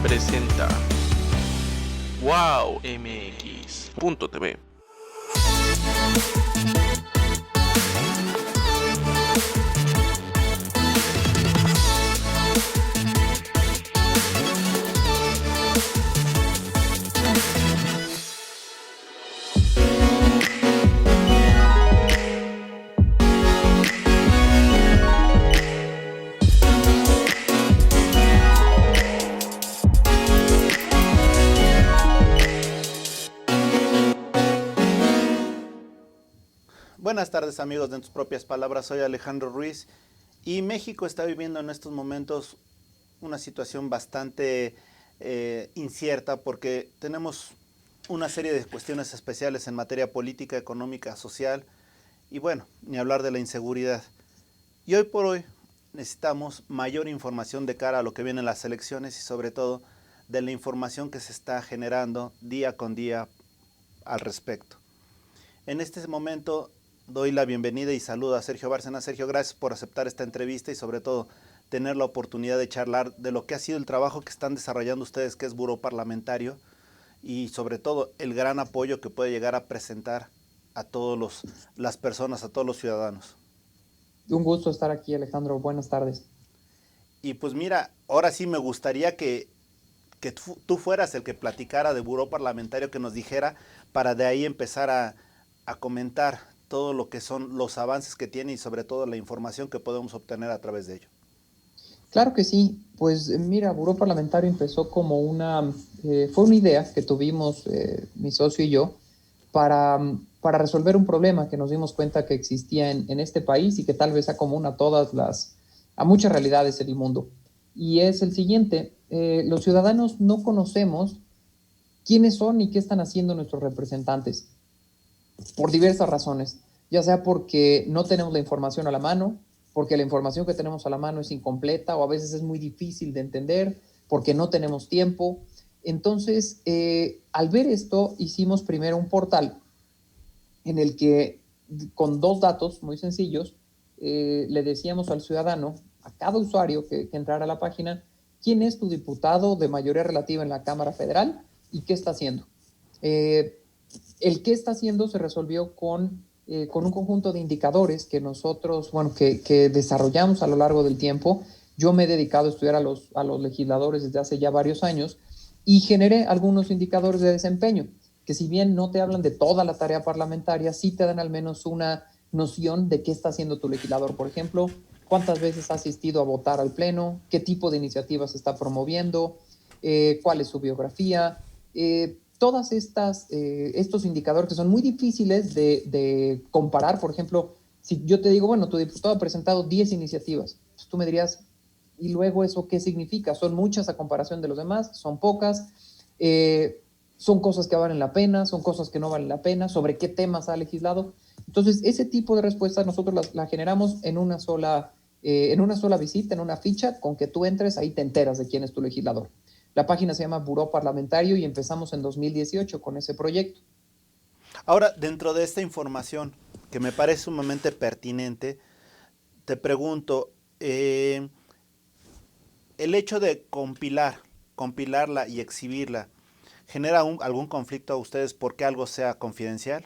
presenta wowmx.tv. Buenas tardes amigos de En Tus Propias Palabras, soy Alejandro Ruiz y México está viviendo en estos momentos una situación bastante incierta porque tenemos una serie de cuestiones especiales en materia política, económica, social y bueno, ni hablar de la inseguridad. Y hoy por hoy necesitamos mayor información de cara a lo que vienen las elecciones y sobre todo de la información que se está generando día con día al respecto. En este momento doy la bienvenida y saludo a Sergio Bárcena. Sergio, gracias por aceptar esta entrevista y sobre todo tener la oportunidad de charlar de lo que ha sido el trabajo que están desarrollando ustedes, que es Buró Parlamentario, y sobre todo el gran apoyo que puede llegar a presentar a todas las personas, a todos los ciudadanos. Un gusto estar aquí, Alejandro. Buenas tardes. Y pues mira, ahora sí me gustaría que tú fueras el que platicara de Buró Parlamentario, que nos dijera para de ahí empezar a comentar todo lo que son los avances que tiene y sobre todo la información que podemos obtener a través de ello. Claro que sí. Pues mira, Buró Parlamentario empezó como fue una idea que tuvimos mi socio y yo para resolver un problema que nos dimos cuenta que existía en este país y que tal vez acomuna a muchas realidades en el mundo. Y es el siguiente: los ciudadanos no conocemos quiénes son y qué están haciendo nuestros representantes, por diversas razones, ya sea porque no tenemos la información a la mano, porque la información que tenemos a la mano es incompleta o a veces es muy difícil de entender, porque no tenemos tiempo. Entonces, al ver esto, hicimos primero un portal en el que, con dos datos muy sencillos, le decíamos al ciudadano, a cada usuario que entrara a la página, quién es tu diputado de mayoría relativa en la Cámara Federal y qué está haciendo. El qué está haciendo se resolvió con un conjunto de indicadores que nosotros, que desarrollamos a lo largo del tiempo. Yo me he dedicado a estudiar a los legisladores desde hace ya varios años y generé algunos indicadores de desempeño que, si bien no te hablan de toda la tarea parlamentaria, sí te dan al menos una noción de qué está haciendo tu legislador. Por ejemplo, cuántas veces ha asistido a votar al pleno, qué tipo de iniciativas está promoviendo, cuál es su biografía, todas estos indicadores que son muy difíciles de comparar. Por ejemplo, si yo te digo, bueno, tu diputado ha presentado 10 iniciativas, pues tú me dirías, ¿y luego eso qué significa? ¿Son muchas a comparación de los demás? ¿Son pocas? ¿Son cosas que valen la pena? ¿Son cosas que no valen la pena? ¿Sobre qué temas ha legislado? Entonces, ese tipo de respuestas nosotros la generamos en una sola visita, en una ficha. Con que tú entres, ahí te enteras de quién es tu legislador. La página se llama Buró Parlamentario y empezamos en 2018 con ese proyecto. Ahora, dentro de esta información, que me parece sumamente pertinente, te pregunto, el hecho de compilarla y exhibirla, ¿genera algún conflicto a ustedes porque algo sea confidencial?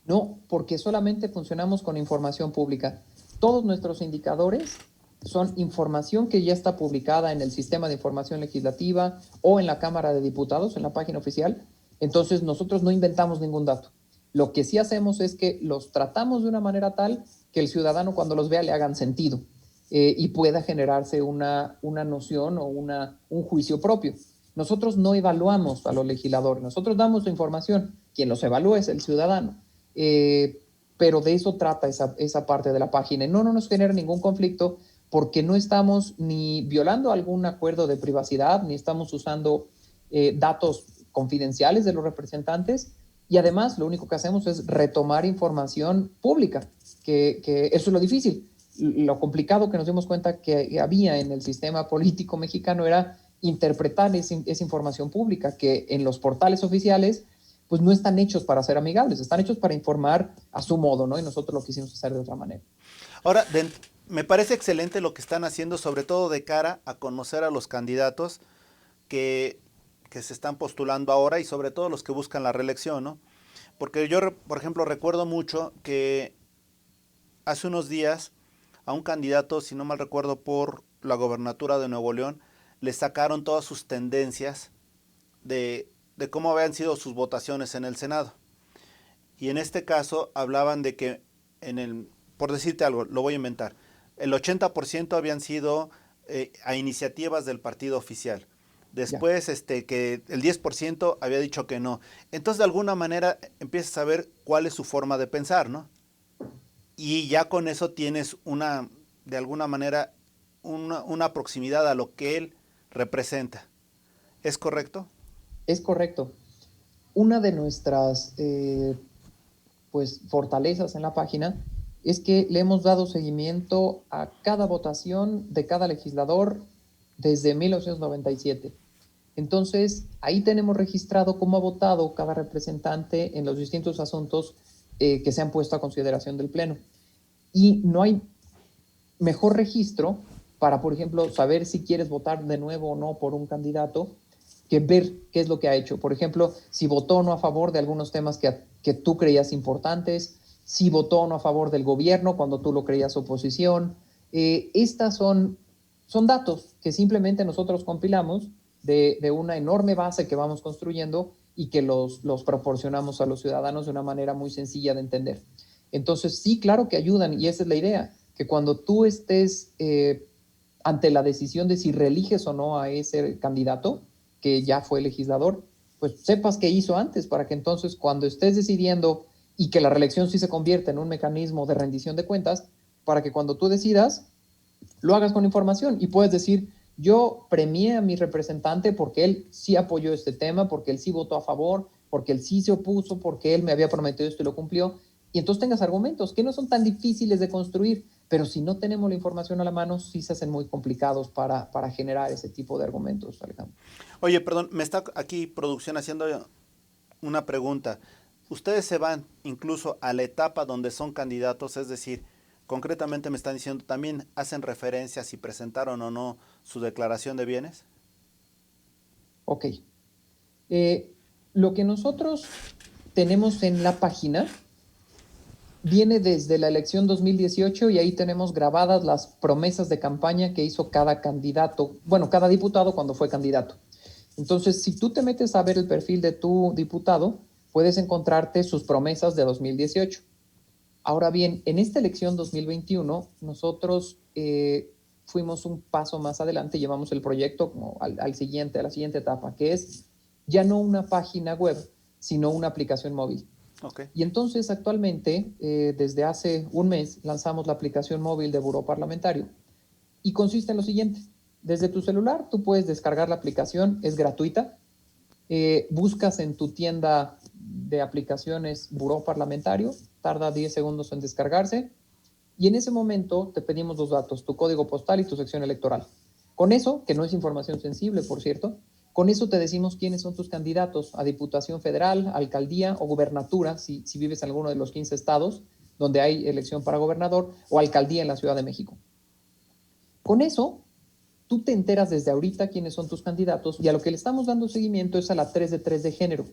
No, porque solamente funcionamos con información pública. Todos nuestros indicadores son información que ya está publicada en el Sistema de Información Legislativa o en la Cámara de Diputados, en la página oficial. Entonces, nosotros no inventamos ningún dato. Lo que sí hacemos es que los tratamos de una manera tal que el ciudadano, cuando los vea, le hagan sentido y pueda generarse una noción o un juicio propio. Nosotros no evaluamos a los legisladores, nosotros damos la información. Quien los evalúa es el ciudadano. Pero de eso trata esa parte de la página. No nos genera ningún conflicto, porque no estamos ni violando algún acuerdo de privacidad, ni estamos usando datos confidenciales de los representantes, y además lo único que hacemos es retomar información pública, que eso es lo difícil. Lo complicado que nos dimos cuenta que había en el sistema político mexicano era interpretar esa información pública, que en los portales oficiales pues no están hechos para ser amigables, están hechos para informar a su modo, ¿no? Y nosotros lo quisimos hacer de otra manera. Ahora, me parece excelente lo que están haciendo, sobre todo de cara a conocer a los candidatos, que, que se están postulando ahora y sobre todo los que buscan la reelección, ¿no? Porque yo, por ejemplo, recuerdo mucho que hace unos días a un candidato, si no mal recuerdo, por la gobernatura de Nuevo León, le sacaron todas sus tendencias de cómo habían sido sus votaciones en el Senado. Y en este caso hablaban de que, por decirte algo, lo voy a inventar, el 80% habían sido a iniciativas del partido oficial. Después, que el 10% había dicho que no. Entonces, de alguna manera, empiezas a ver cuál es su forma de pensar, ¿no? Y ya con eso tienes de alguna manera, una proximidad a lo que él representa. ¿Es correcto? Es correcto. Una de nuestras pues, fortalezas en la página es que le hemos dado seguimiento a cada votación de cada legislador desde 1997. Entonces, ahí tenemos registrado cómo ha votado cada representante en los distintos asuntos que se han puesto a consideración del Pleno. Y no hay mejor registro para, por ejemplo, saber si quieres votar de nuevo o no por un candidato, que ver qué es lo que ha hecho. Por ejemplo, si votó o no a favor de algunos temas que tú creías importantes, si votó o no a favor del gobierno cuando tú lo creías oposición. Estas son datos que simplemente nosotros compilamos de una enorme base que vamos construyendo y que los proporcionamos a los ciudadanos de una manera muy sencilla de entender. Entonces, sí, claro que ayudan, y esa es la idea, que cuando tú estés ante la decisión de si reeliges o no a ese candidato, que ya fue legislador, pues sepas qué hizo antes, para que entonces cuando estés decidiendo y que la reelección sí se convierta en un mecanismo de rendición de cuentas, para que cuando tú decidas, lo hagas con información y puedes decir, yo premié a mi representante porque él sí apoyó este tema, porque él sí votó a favor, porque él sí se opuso, porque él me había prometido esto y lo cumplió, y entonces tengas argumentos que no son tan difíciles de construir, pero si no tenemos la información a la mano, sí se hacen muy complicados para generar ese tipo de argumentos, Alejandro. Oye, perdón, me está aquí producción haciendo una pregunta. ¿Ustedes se van incluso a la etapa donde son candidatos? Es decir, concretamente me están diciendo, ¿también hacen referencia a si presentaron o no su declaración de bienes? Ok. Lo que nosotros tenemos en la página viene desde la elección 2018 y ahí tenemos grabadas las promesas de campaña que hizo cada candidato, bueno, cada diputado cuando fue candidato. Entonces, si tú te metes a ver el perfil de tu diputado, puedes encontrarte sus promesas de 2018. Ahora bien, en esta elección 2021, nosotros fuimos un paso más adelante, llevamos el proyecto como a la siguiente etapa, que es ya no una página web, sino una aplicación móvil. Okay. Y entonces actualmente, desde hace un mes, lanzamos la aplicación móvil de Buró Parlamentario y consiste en lo siguiente. Desde tu celular tú puedes descargar la aplicación, es gratuita. Buscas en tu tienda de aplicaciones Buró Parlamentario, tarda 10 segundos en descargarse y en ese momento te pedimos los datos, tu código postal y tu sección electoral. Con eso, que no es información sensible, por cierto, con eso te decimos quiénes son tus candidatos a Diputación Federal, Alcaldía o Gobernatura, si vives en alguno de los 15 estados donde hay elección para gobernador, o Alcaldía en la Ciudad de México. Con eso, tú te enteras desde ahorita quiénes son tus candidatos y a lo que le estamos dando seguimiento es a la 3 de 3 de género.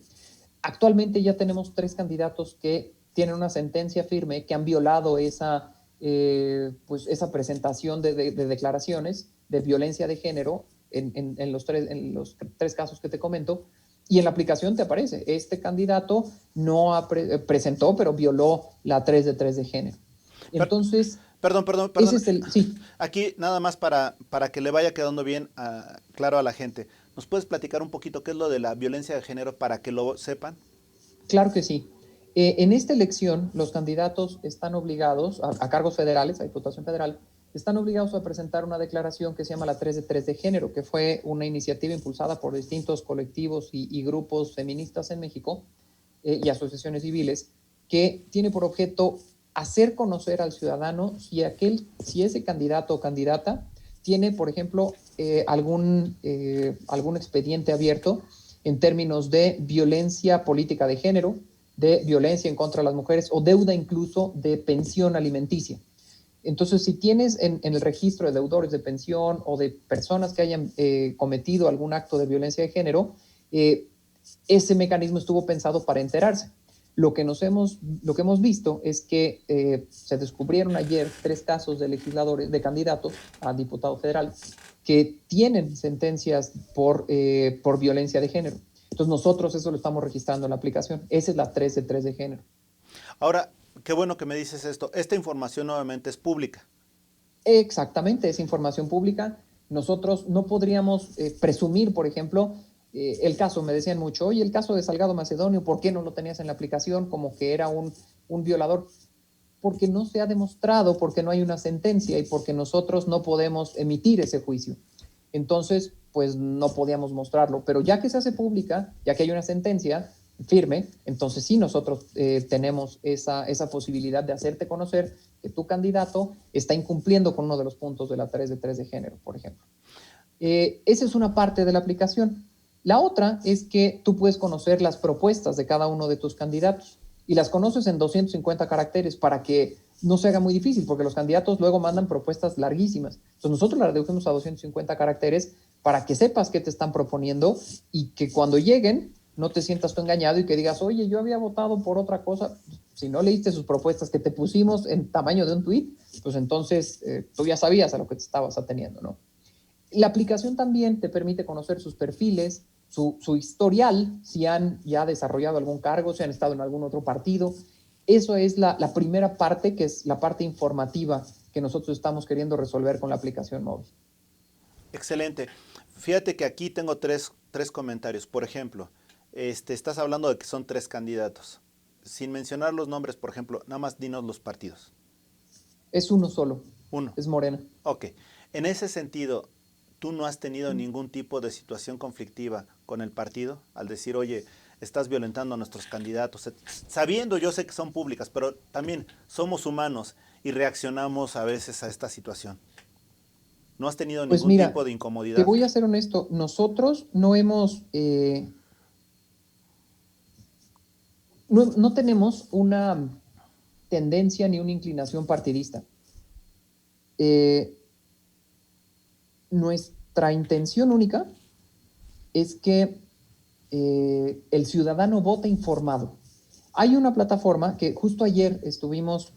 Actualmente ya tenemos 3 candidatos que tienen una sentencia firme, que han violado esa presentación de declaraciones de violencia de género en los tres casos que te comento, y en la aplicación te aparece, este candidato no presentó, pero violó la 3 de 3 de género. Entonces... Perdón. Ese es sí. Aquí nada más para que le vaya quedando bien claro a la gente. ¿Nos puedes platicar un poquito qué es lo de la violencia de género para que lo sepan? Claro que sí. En esta elección, los candidatos están obligados, a cargos federales, a Diputación Federal, están obligados a presentar una declaración que se llama la 3 de 3 de género, que fue una iniciativa impulsada por distintos colectivos y grupos feministas en México y asociaciones civiles, que tiene por objeto hacer conocer al ciudadano si ese candidato o candidata tiene, por ejemplo, algún expediente abierto en términos de violencia política de género, de violencia en contra de las mujeres o deuda incluso de pensión alimenticia. Entonces, si tienes en el registro de deudores de pensión o de personas que hayan cometido algún acto de violencia de género, ese mecanismo estuvo pensado para enterarse. Lo que hemos visto es que se descubrieron ayer 3 casos de legisladores, de candidatos a diputado federal, que tienen sentencias por violencia de género. Entonces nosotros eso lo estamos registrando en la aplicación. Esa es la 3 de 3 de género. Ahora, qué bueno que me dices esto. Esta información nuevamente es pública. Exactamente, es información pública. Nosotros no podríamos presumir, por ejemplo, el caso, me decían mucho, oye, el caso de Salgado Macedonio, ¿por qué no lo tenías en la aplicación como que era un violador? Porque no se ha demostrado, porque no hay una sentencia y porque nosotros no podemos emitir ese juicio. Entonces, pues no podíamos mostrarlo. Pero ya que se hace pública, ya que hay una sentencia firme, entonces sí nosotros tenemos esa posibilidad de hacerte conocer que tu candidato está incumpliendo con uno de los puntos de la 3 de 3 de género, por ejemplo. Esa es una parte de la aplicación. La otra es que tú puedes conocer las propuestas de cada uno de tus candidatos y las conoces en 250 caracteres para que no se haga muy difícil, porque los candidatos luego mandan propuestas larguísimas. Entonces nosotros las reducimos a 250 caracteres para que sepas qué te están proponiendo y que cuando lleguen no te sientas tú engañado y que digas, oye, yo había votado por otra cosa. Si no leíste sus propuestas que te pusimos en tamaño de un tweet, pues entonces tú ya sabías a lo que te estabas ateniendo, ¿no? La aplicación también te permite conocer sus perfiles, su historial, si han ya desarrollado algún cargo, si han estado en algún otro partido. Eso es la primera parte, que es la parte informativa que nosotros estamos queriendo resolver con la aplicación móvil. Excelente. Fíjate que aquí tengo tres comentarios. Por ejemplo, estás hablando de que son 3 candidatos. Sin mencionar los nombres, por ejemplo, nada más dinos los partidos. Es uno solo. Uno. Es Morena. Ok. En ese sentido, ¿tú no has tenido ningún tipo de situación conflictiva con el partido al decir, oye, estás violentando a nuestros candidatos? Sabiendo, yo sé que son públicas, pero también somos humanos y reaccionamos a veces a esta situación. ¿No has tenido Pues ningún mira, tipo de incomodidad? te voy a ser honesto, nosotros no hemos, no tenemos una tendencia ni una inclinación partidista. Nuestra intención única es que el ciudadano vote informado. Hay una plataforma que justo ayer estuvimos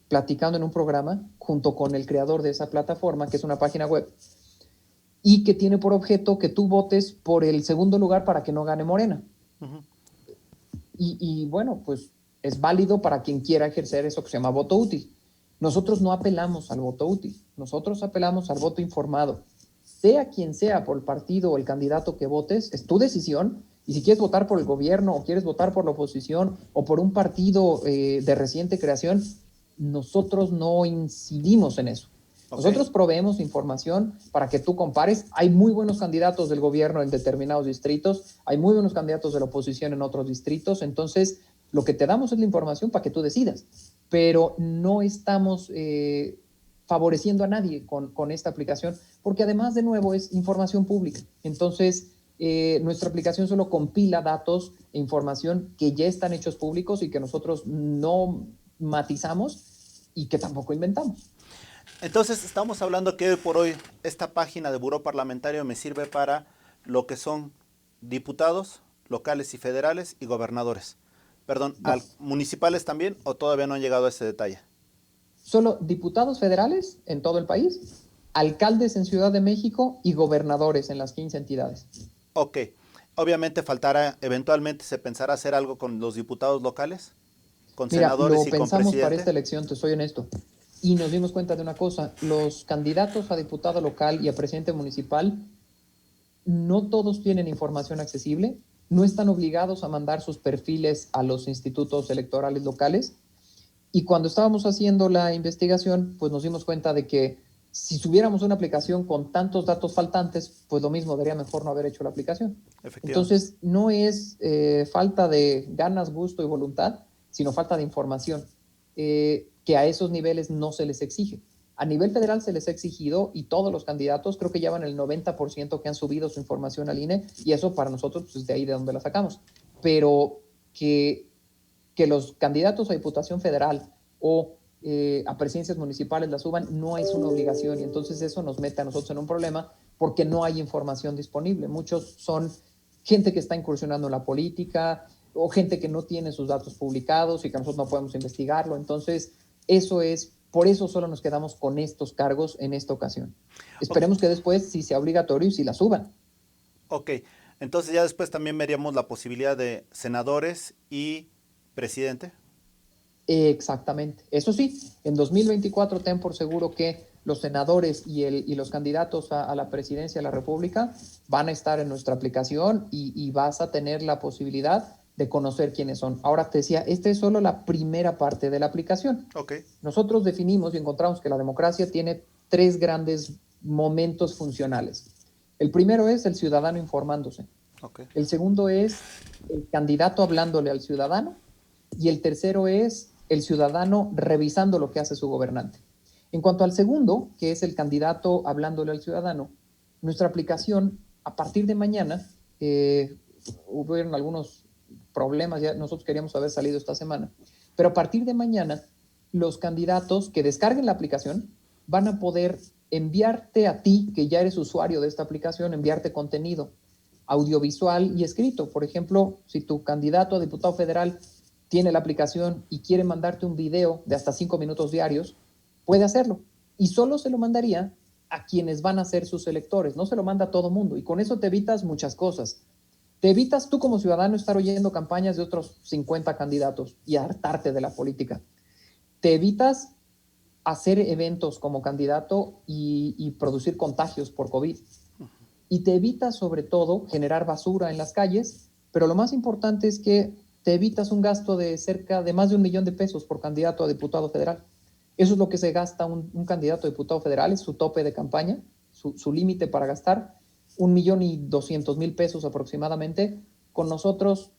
platicando en un programa junto con el creador de esa plataforma, que es una página web, y que tiene por objeto que tú votes por el segundo lugar para que no gane Morena. Uh-huh. Y bueno, pues es válido para quien quiera ejercer eso que se llama voto útil. Nosotros no apelamos al voto útil, nosotros apelamos al voto informado. Sea quien sea por el partido o el candidato que votes, es tu decisión. Y si quieres votar por el gobierno o quieres votar por la oposición o por un partido de reciente creación, nosotros no incidimos en eso. Okay. Nosotros proveemos información para que tú compares. Hay muy buenos candidatos del gobierno en determinados distritos, hay muy buenos candidatos de la oposición en otros distritos, entonces lo que te damos es la información para que tú decidas, pero no estamos favoreciendo a nadie con esta aplicación, porque además, de nuevo, es información pública. Entonces, nuestra aplicación solo compila datos e información que ya están hechos públicos y que nosotros no matizamos y que tampoco inventamos. Entonces, estamos hablando que hoy por hoy esta página de Buró Parlamentario me sirve para lo que son diputados locales y federales y gobernadores. Perdón, no. ¿Municipales también o todavía no han llegado a ese detalle? Solo diputados federales en todo el país, alcaldes en Ciudad de México y gobernadores en las 15 entidades. Ok. Obviamente faltará, eventualmente se pensará hacer algo con los diputados locales, con senadores y con presidente. Lo pensamos para esta elección, te soy honesto. Y nos dimos cuenta de una cosa, los candidatos a diputado local y a presidente municipal, no todos tienen información accesible, no están obligados a mandar sus perfiles a los institutos electorales locales. Y cuando estábamos haciendo la investigación, pues nos dimos cuenta de que si tuviéramos una aplicación con tantos datos faltantes, pues lo mismo, daría mejor no haber hecho la aplicación. Entonces, no es falta de ganas, gusto y voluntad, sino falta de información, que a esos niveles no se les exige. A nivel federal se les ha exigido y todos los candidatos creo que llevan el 90% que han subido su información al INE y eso para nosotros pues, es de ahí de donde la sacamos. Pero que los candidatos a Diputación Federal o a presidencias municipales la suban, no es una obligación, y entonces eso nos mete a nosotros en un problema porque no hay información disponible. Muchos son gente que está incursionando en la política o gente que no tiene sus datos publicados y que nosotros no podemos investigarlo. Entonces, por eso solo nos quedamos con estos cargos en esta ocasión. Esperemos que después sí sea obligatorio y sí la suban. Ok, entonces ya después también veríamos la posibilidad de senadores y presidente. Exactamente. Eso sí, en 2024 ten por seguro que los senadores y los candidatos a la presidencia de la República van a estar en nuestra aplicación y vas a tener la posibilidad de conocer quiénes son. Ahora te decía, esta es solo la primera parte de la aplicación. Okay. Nosotros definimos y encontramos que la democracia tiene 3 grandes momentos funcionales. El primero es el ciudadano informándose. Okay. El segundo es el candidato hablándole al ciudadano. Y el tercero es el ciudadano revisando lo que hace su gobernante. En cuanto al segundo, que es el candidato hablándole al ciudadano, nuestra aplicación, a partir de mañana, hubieron algunos problemas, ya nosotros queríamos haber salido esta semana, pero a partir de mañana, los candidatos que descarguen la aplicación van a poder enviarte a ti, que ya eres usuario de esta aplicación, enviarte contenido audiovisual y escrito. Por ejemplo, si tu candidato a diputado federal tiene la aplicación y quiere mandarte un video de hasta 5 minutos diarios, puede hacerlo. Y solo se lo mandaría a quienes van a ser sus electores, no se lo manda a todo mundo. Y con eso te evitas muchas cosas. Te evitas tú como ciudadano estar oyendo campañas de otros 50 candidatos y hartarte de la política. Te evitas hacer eventos como candidato y producir contagios por COVID. Y te evitas sobre todo generar basura en las calles, pero lo más importante es que te evitas un gasto de cerca de más de $1 millón por candidato a diputado federal. Eso es lo que se gasta un candidato a diputado federal, es su tope de campaña, su límite para gastar, $1,200,000 aproximadamente. Con nosotros,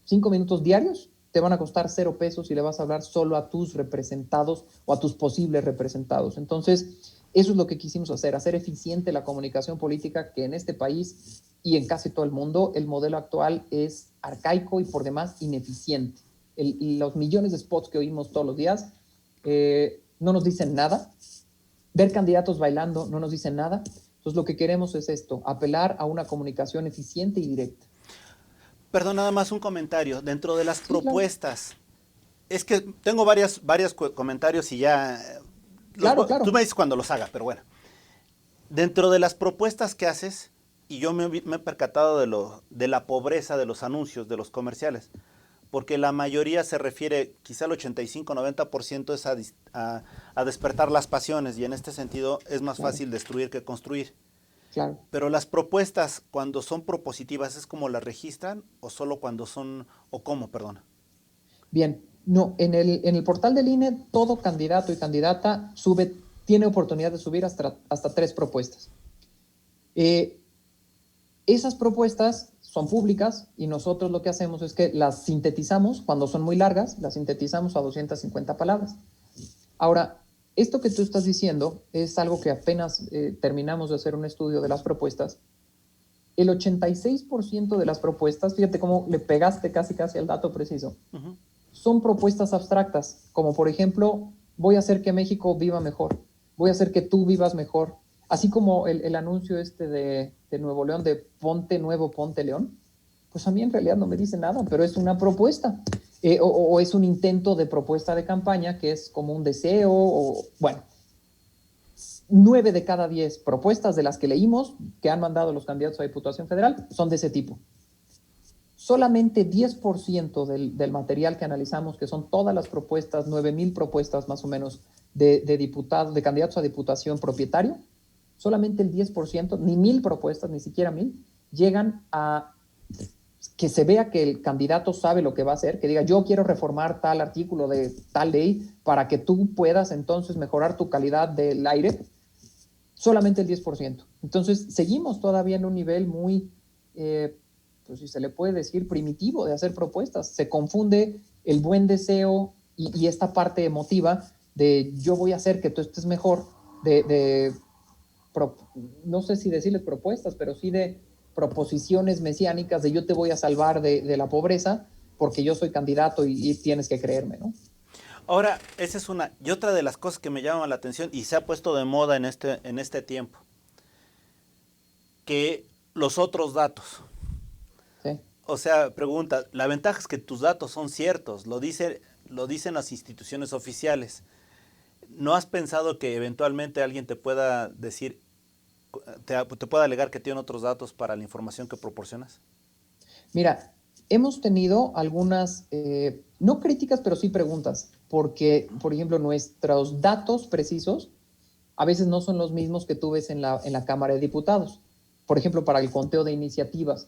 5 minutos diarios te van a costar $0 y le vas a hablar solo a tus representados o a tus posibles representados. Entonces, eso es lo que quisimos hacer eficiente la comunicación política, que en este país y en casi todo el mundo el modelo actual es arcaico y por demás ineficiente. Los millones de spots que oímos todos los días no nos dicen nada. Ver candidatos bailando no nos dicen nada. Entonces lo que queremos es esto, apelar a una comunicación eficiente y directa. Perdón, nada más un comentario. Dentro de las propuestas, claro. Es que tengo varios comentarios y ya... Claro. Tú me dices cuando los haga, pero bueno. Dentro de las propuestas que haces, y yo me he percatado de la pobreza de los anuncios, de los comerciales, porque la mayoría se refiere, quizá el 85-90% es a despertar las pasiones, y en este sentido es más fácil destruir que construir. Claro. Pero las propuestas, cuando son propositivas, ¿es como las registran o solo cuando son, o cómo, perdona? Bien, no, en el portal del INE todo candidato y candidata tiene oportunidad de subir hasta 3 propuestas. Esas propuestas son públicas y nosotros lo que hacemos es que las sintetizamos, cuando son muy largas, las sintetizamos a 250 palabras. Ahora, esto que tú estás diciendo es algo que apenas terminamos de hacer un estudio de las propuestas. El 86% de las propuestas, fíjate cómo le pegaste casi al dato preciso, son propuestas abstractas, como por ejemplo, voy a hacer que México viva mejor, voy a hacer que tú vivas mejor, así como el anuncio de Nuevo León de Ponte Nuevo, Ponte León, pues a mí en realidad no me dice nada, pero es una propuesta. O es un intento de propuesta de campaña que es como un deseo, bueno, 9 de cada 10 propuestas de las que leímos que han mandado los candidatos a Diputación Federal son de ese tipo. Solamente 10% del material que analizamos, que son todas las propuestas, 9,000 propuestas más o menos de candidatos a Diputación propietario, solamente el 10%, ni 1,000 propuestas, ni siquiera 1,000, llegan a que se vea que el candidato sabe lo que va a hacer, que diga yo quiero reformar tal artículo de tal ley para que tú puedas entonces mejorar tu calidad del aire, solamente el 10%. Entonces seguimos todavía en un nivel muy, pues si se le puede decir, primitivo de hacer propuestas. Se confunde el buen deseo y esta parte emotiva de yo voy a hacer que tú estés mejor, no sé si decirles propuestas, pero sí de proposiciones mesiánicas de yo te voy a salvar de la pobreza porque yo soy candidato y tienes que creerme, ¿no? Ahora, esa es una. Y otra de las cosas que me llama la atención y se ha puesto de moda en este tiempo, que los otros datos. Sí. O sea, pregunta, la ventaja es que tus datos son ciertos, lo dicen las instituciones oficiales. ¿No has pensado que eventualmente alguien te pueda decir, te pueda alegar que tiene otros datos para la información que proporcionas? Mira, hemos tenido algunas, no críticas, pero sí preguntas, porque, por ejemplo, nuestros datos precisos a veces no son los mismos que tú ves en la Cámara de Diputados, por ejemplo, para el conteo de iniciativas.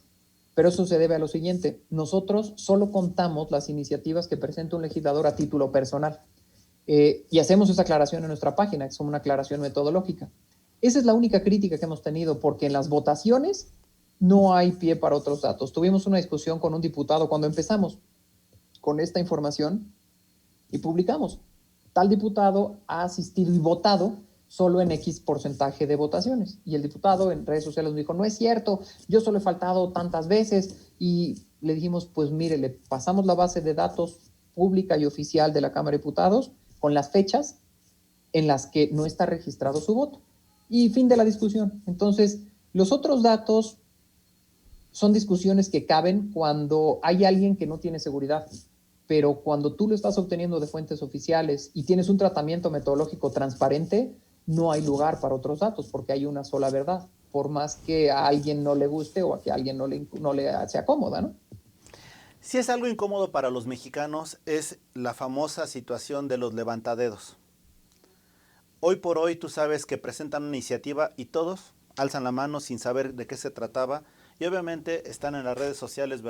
Pero eso se debe a lo siguiente, nosotros solo contamos las iniciativas que presenta un legislador a título personal. Y hacemos esa aclaración en nuestra página, que es una aclaración metodológica. Esa es la única crítica que hemos tenido, porque en las votaciones no hay pie para otros datos. Tuvimos una discusión con un diputado cuando empezamos con esta información y publicamos. Tal diputado ha asistido y votado solo en X porcentaje de votaciones. Y el diputado en redes sociales nos dijo, no es cierto, yo solo he faltado tantas veces. Y le dijimos, pues mire, le pasamos la base de datos pública y oficial de la Cámara de Diputados con las fechas en las que no está registrado su voto. Y fin de la discusión. Entonces, los otros datos son discusiones que caben cuando hay alguien que no tiene seguridad, pero cuando tú lo estás obteniendo de fuentes oficiales y tienes un tratamiento metodológico transparente, no hay lugar para otros datos porque hay una sola verdad, por más que a alguien no le guste o a que a alguien no le sea cómoda, ¿no? Si es algo incómodo para los mexicanos es la famosa situación de los levantadedos. Hoy por hoy tú sabes que presentan una iniciativa y todos alzan la mano sin saber de qué se trataba y obviamente están en las redes sociales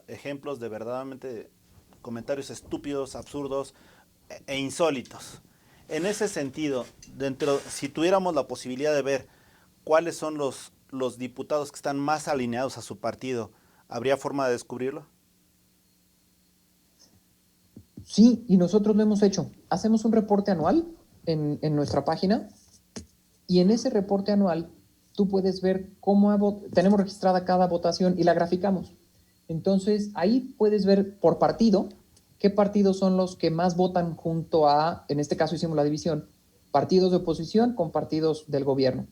ejemplos de verdaderamente comentarios estúpidos, absurdos e insólitos. En ese sentido, si tuviéramos la posibilidad de ver cuáles son los diputados que están más alineados a su partido, ¿habría forma de descubrirlo? Sí, y nosotros lo hemos hecho. Hacemos un reporte anual en nuestra página y en ese reporte anual tú puedes ver tenemos registrada cada votación y la graficamos. Entonces, ahí puedes ver por partido qué partidos son los que más votan junto a, en este caso hicimos la división, partidos de oposición con partidos del gobierno.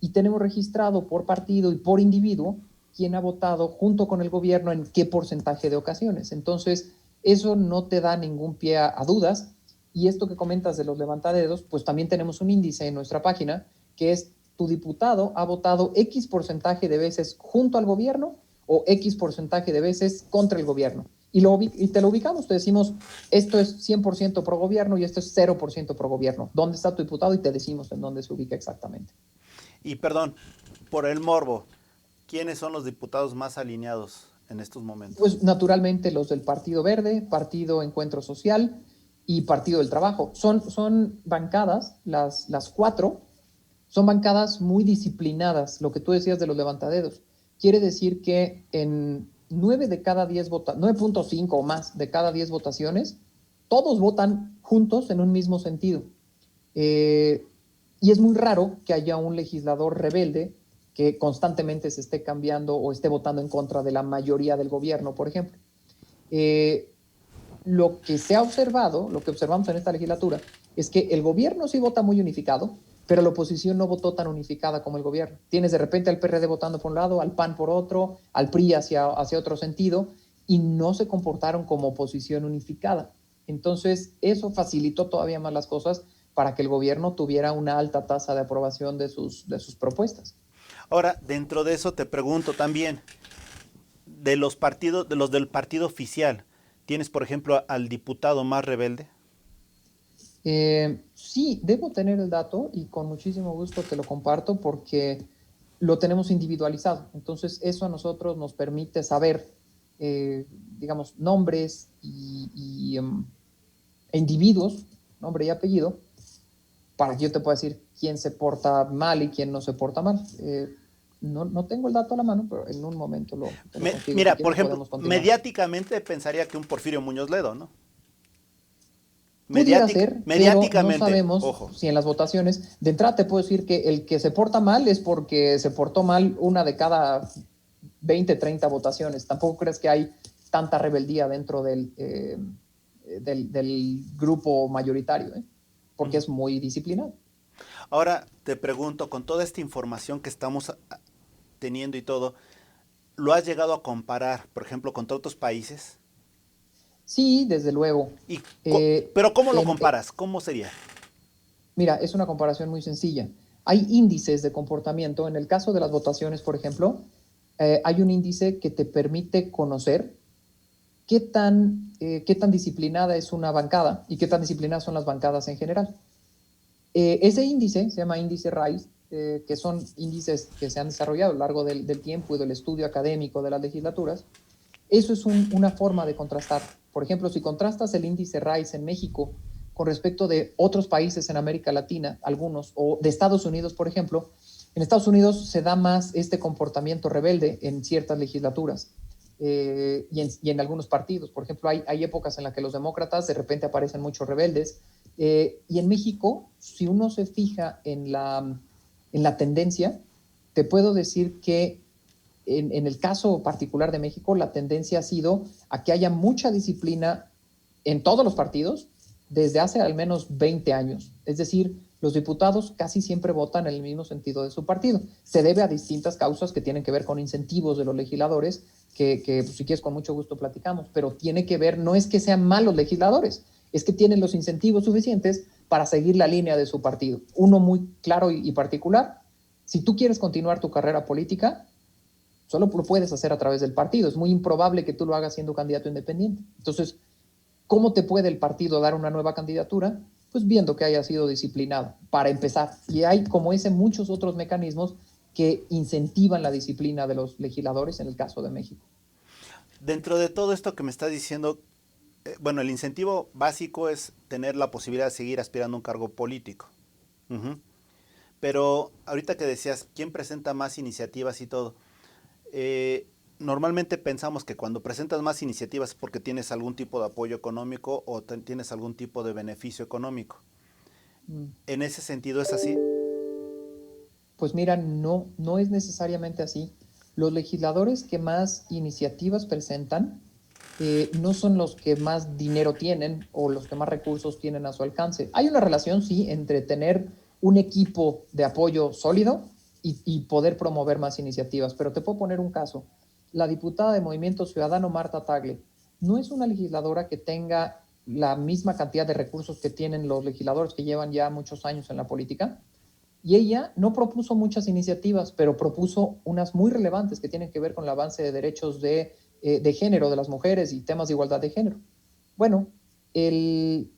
Y tenemos registrado por partido y por individuo quién ha votado junto con el gobierno en qué porcentaje de ocasiones. Entonces, eso no te da ningún pie a dudas. Y esto que comentas de los levantadedos, pues también tenemos un índice en nuestra página que es tu diputado ha votado X porcentaje de veces junto al gobierno o X porcentaje de veces contra el gobierno. Y te lo ubicamos, te decimos, esto es 100% pro gobierno y esto es 0% pro gobierno. ¿Dónde está tu diputado? Y te decimos en dónde se ubica exactamente. Y perdón, por el morbo, ¿quiénes son los diputados más alineados en estos momentos? Pues naturalmente los del Partido Verde, Partido Encuentro Social y Partido del Trabajo. Son bancadas, las cuatro, son bancadas muy disciplinadas, lo que tú decías de los levantadedos. Quiere decir que en 9 de cada 10 votaciones, 9.5 o más de cada 10 votaciones, todos votan juntos en un mismo sentido. Y es muy raro que haya un legislador rebelde que constantemente se esté cambiando o esté votando en contra de la mayoría del gobierno, por ejemplo. Lo que se ha observado, lo que observamos en esta legislatura, es que el gobierno sí vota muy unificado, pero la oposición no votó tan unificada como el gobierno. Tienes de repente al PRD votando por un lado, al PAN por otro, al PRI hacia otro sentido, y no se comportaron como oposición unificada. Entonces, eso facilitó todavía más las cosas para que el gobierno tuviera una alta tasa de aprobación de sus propuestas. Ahora, dentro de eso te pregunto también, de los del partido oficial, ¿tienes, por ejemplo, al diputado más rebelde? Sí, debo tener el dato y con muchísimo gusto te lo comparto porque lo tenemos individualizado. Entonces, eso a nosotros nos permite saber, digamos, nombres e individuos, nombre y apellido, para que yo te pueda decir quién se porta mal y quién no se porta mal. No tengo el dato a la mano, pero en un momento lo consigo. Mira, por ejemplo, mediáticamente pensaría que un Porfirio Muñoz Ledo, ¿no? Pudiera ser, mediáticamente, pero no sabemos ojo. Si en las votaciones, de entrada te puedo decir que el que se porta mal es porque se portó mal una de cada 20, 30 votaciones. Tampoco crees que hay tanta rebeldía dentro del grupo mayoritario, porque es muy disciplinado. Ahora te pregunto, con toda esta información que estamos teniendo y todo, ¿lo has llegado a comparar, por ejemplo, contra otros países? Sí, desde luego. Y, Eh, pero ¿cómo lo en, comparas? ¿Cómo sería? Mira, es una comparación muy sencilla. Hay índices de comportamiento. En el caso de las votaciones, por ejemplo, hay un índice que te permite conocer qué tan disciplinada es una bancada y qué tan disciplinadas son las bancadas en general. Ese índice se llama índice RICE, que son índices que se han desarrollado a lo largo del tiempo y del estudio académico de las legislaturas. Eso es una forma de contrastar. Por ejemplo, si contrastas el índice RICE en México con respecto de otros países en América Latina, algunos, o de Estados Unidos, por ejemplo, en Estados Unidos se da más este comportamiento rebelde en ciertas legislaturas y en algunos partidos. Por ejemplo, hay épocas en las que los demócratas de repente aparecen muchos rebeldes. Y en México, si uno se fija en la tendencia, te puedo decir que en el caso particular de México, la tendencia ha sido a que haya mucha disciplina en todos los partidos desde hace al menos 20 años. Es decir, los diputados casi siempre votan en el mismo sentido de su partido. Se debe a distintas causas que tienen que ver con incentivos de los legisladores, que pues, si quieres con mucho gusto platicamos, pero tiene que ver, no es que sean malos legisladores, es que tienen los incentivos suficientes para seguir la línea de su partido. Uno muy claro y particular, si tú quieres continuar tu carrera política, solo lo puedes hacer a través del partido. Es muy improbable que tú lo hagas siendo candidato independiente. Entonces, ¿cómo te puede el partido dar una nueva candidatura? Pues viendo que haya sido disciplinado, para empezar. Y hay, como ese, muchos otros mecanismos que incentivan la disciplina de los legisladores en el caso de México. Dentro de todo esto que me estás diciendo, bueno, el incentivo básico es tener la posibilidad de seguir aspirando a un cargo político. Uh-huh. Pero ahorita que decías, ¿quién presenta más iniciativas y todo? Normalmente pensamos que cuando presentas más iniciativas es porque tienes algún tipo de apoyo económico o tienes algún tipo de beneficio económico. ¿En ese sentido es así? Pues mira, no es necesariamente así. Los legisladores que más iniciativas presentan no son los que más dinero tienen o los que más recursos tienen a su alcance. Hay una relación, sí, entre tener un equipo de apoyo sólido y poder promover más iniciativas, pero te puedo poner un caso. La diputada de Movimiento Ciudadano, Marta Tagle, no es una legisladora que tenga la misma cantidad de recursos que tienen los legisladores que llevan ya muchos años en la política, y ella no propuso muchas iniciativas, pero propuso unas muy relevantes que tienen que ver con el avance de derechos de género de las mujeres y temas de igualdad de género. Bueno, el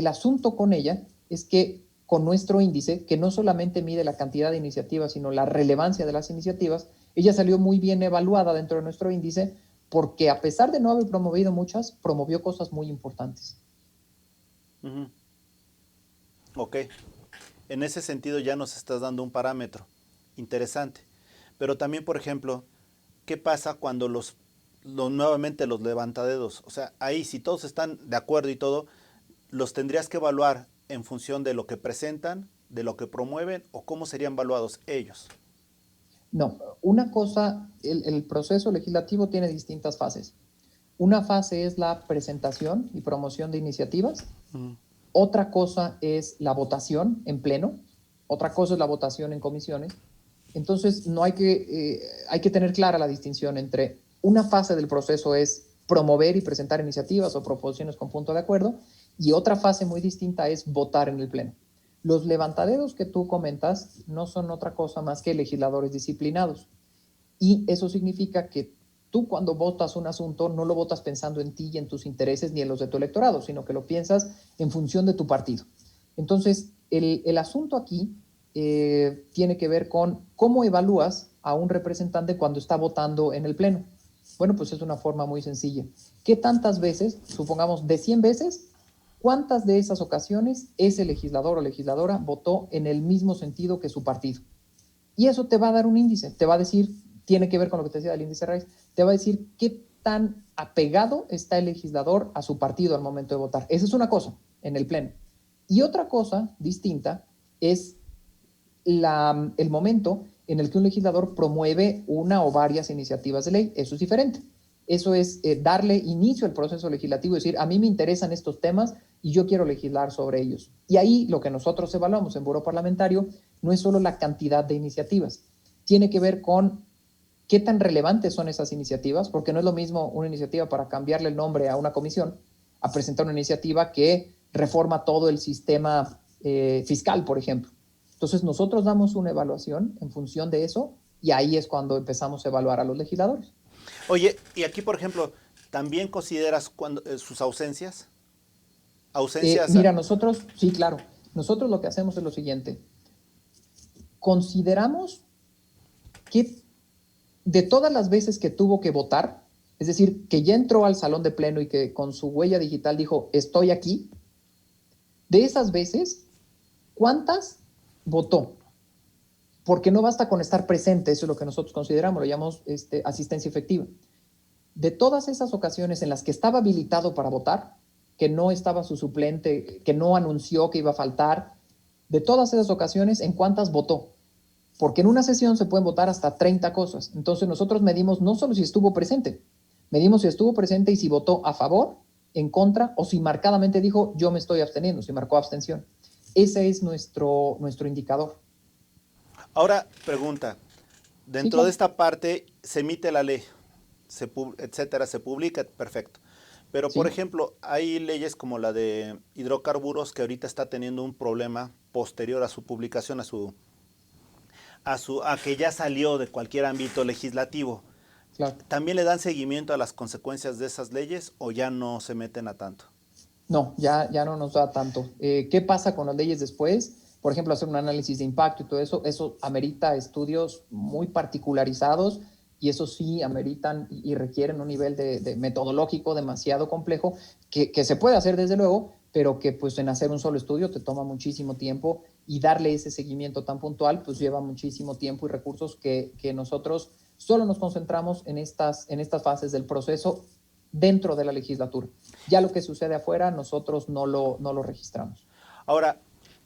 asunto con ella es que con nuestro índice, que no solamente mide la cantidad de iniciativas, sino la relevancia de las iniciativas, ella salió muy bien evaluada dentro de nuestro índice porque a pesar de no haber promovido muchas, promovió cosas muy importantes. Uh-huh. Ok. En ese sentido ya nos estás dando un parámetro interesante. Pero también, por ejemplo, ¿qué pasa cuando nuevamente los levantadedos? O sea, ahí si todos están de acuerdo y todo, los tendrías que evaluar en función de lo que presentan, de lo que promueven o cómo serían evaluados ellos. No, una cosa, el proceso legislativo tiene distintas fases. Una fase es la presentación y promoción de iniciativas. Otra cosa es la votación en pleno. Otra cosa es la votación en comisiones. Entonces, no hay que tener clara la distinción entre una fase del proceso es promover y presentar iniciativas o proposiciones con punto de acuerdo, y otra fase muy distinta es votar en el pleno. Los levantadedos que tú comentas no son otra cosa más que legisladores disciplinados. Y eso significa que tú cuando votas un asunto no lo votas pensando en ti y en tus intereses ni en los de tu electorado, sino que lo piensas en función de tu partido. Entonces, el asunto aquí tiene que ver con cómo evalúas a un representante cuando está votando en el pleno. Bueno, pues es una forma muy sencilla. ¿Qué tantas veces, supongamos de 100 veces, cuántas de esas ocasiones ese legislador o legisladora votó en el mismo sentido que su partido? Y eso te va a dar un índice, te va a decir, tiene que ver con lo que te decía del índice RICE, te va a decir qué tan apegado está el legislador a su partido al momento de votar. Esa es una cosa en el pleno. Y otra cosa distinta es el momento en el que un legislador promueve una o varias iniciativas de ley. Eso es diferente. Eso es darle inicio al proceso legislativo, decir, a mí me interesan estos temas y yo quiero legislar sobre ellos. Y ahí lo que nosotros evaluamos en Buró Parlamentario no es solo la cantidad de iniciativas, tiene que ver con qué tan relevantes son esas iniciativas, porque no es lo mismo una iniciativa para cambiarle el nombre a una comisión a presentar una iniciativa que reforma todo el sistema fiscal, por ejemplo. Entonces nosotros damos una evaluación en función de eso y ahí es cuando empezamos a evaluar a los legisladores. Oye, y aquí, por ejemplo, ¿también consideras sus ausencias? Mira, nosotros, sí, claro, nosotros lo que hacemos es lo siguiente. Consideramos que de todas las veces que tuvo que votar, es decir, que ya entró al salón de pleno y que con su huella digital dijo, estoy aquí, de esas veces, ¿cuántas votó? Porque no basta con estar presente, eso es lo que nosotros consideramos, lo llamamos asistencia efectiva. De todas esas ocasiones en las que estaba habilitado para votar, que no estaba su suplente, que no anunció que iba a faltar, de todas esas ocasiones, ¿en cuántas votó? Porque en una sesión se pueden votar hasta 30 cosas. Entonces nosotros medimos no solo si estuvo presente, medimos si estuvo presente y si votó a favor, en contra, o si marcadamente dijo, yo me estoy absteniendo, si marcó abstención. Ese es nuestro indicador. Ahora, pregunta, dentro Sí, claro. de esta parte se emite la ley, etcétera, se publica, perfecto. Pero, Sí. por ejemplo, hay leyes como la de hidrocarburos que ahorita está teniendo un problema posterior a su publicación, a que ya salió de cualquier ámbito legislativo. Claro. ¿También le dan seguimiento a las consecuencias de esas leyes o ya no se meten a tanto? No, ya no nos da tanto. ¿Qué pasa con las leyes después? Por ejemplo, hacer un análisis de impacto y todo eso amerita estudios muy particularizados y eso sí ameritan y requieren un nivel de metodológico demasiado complejo que se puede hacer desde luego, pero que pues en hacer un solo estudio te toma muchísimo tiempo y darle ese seguimiento tan puntual pues lleva muchísimo tiempo y recursos que nosotros solo nos concentramos en estas fases del proceso dentro de la legislatura. Ya lo que sucede afuera, nosotros no lo registramos. Ahora,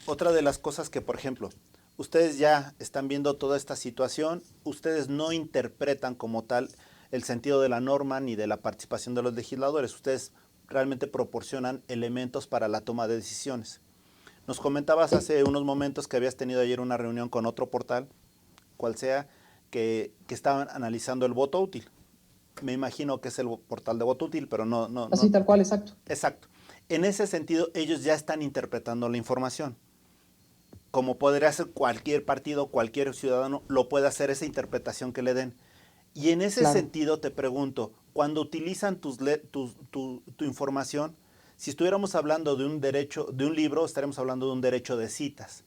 otra de las cosas que, por ejemplo, ustedes ya están viendo toda esta situación, ustedes no interpretan como tal el sentido de la norma ni de la participación de los legisladores, ustedes realmente proporcionan elementos para la toma de decisiones. Nos comentabas hace unos momentos que habías tenido ayer una reunión con otro portal, cual sea, que estaban analizando el voto útil. Me imagino que es el portal de voto útil, pero no. Así tal cual, exacto. Exacto. En ese sentido, ellos ya están interpretando la información. Como podría hacer cualquier partido, cualquier ciudadano, lo puede hacer esa interpretación que le den. Y en ese sentido te pregunto, cuando utilizan tu información, si estuviéramos hablando de un derecho, de un libro, estaríamos hablando de un derecho de citas.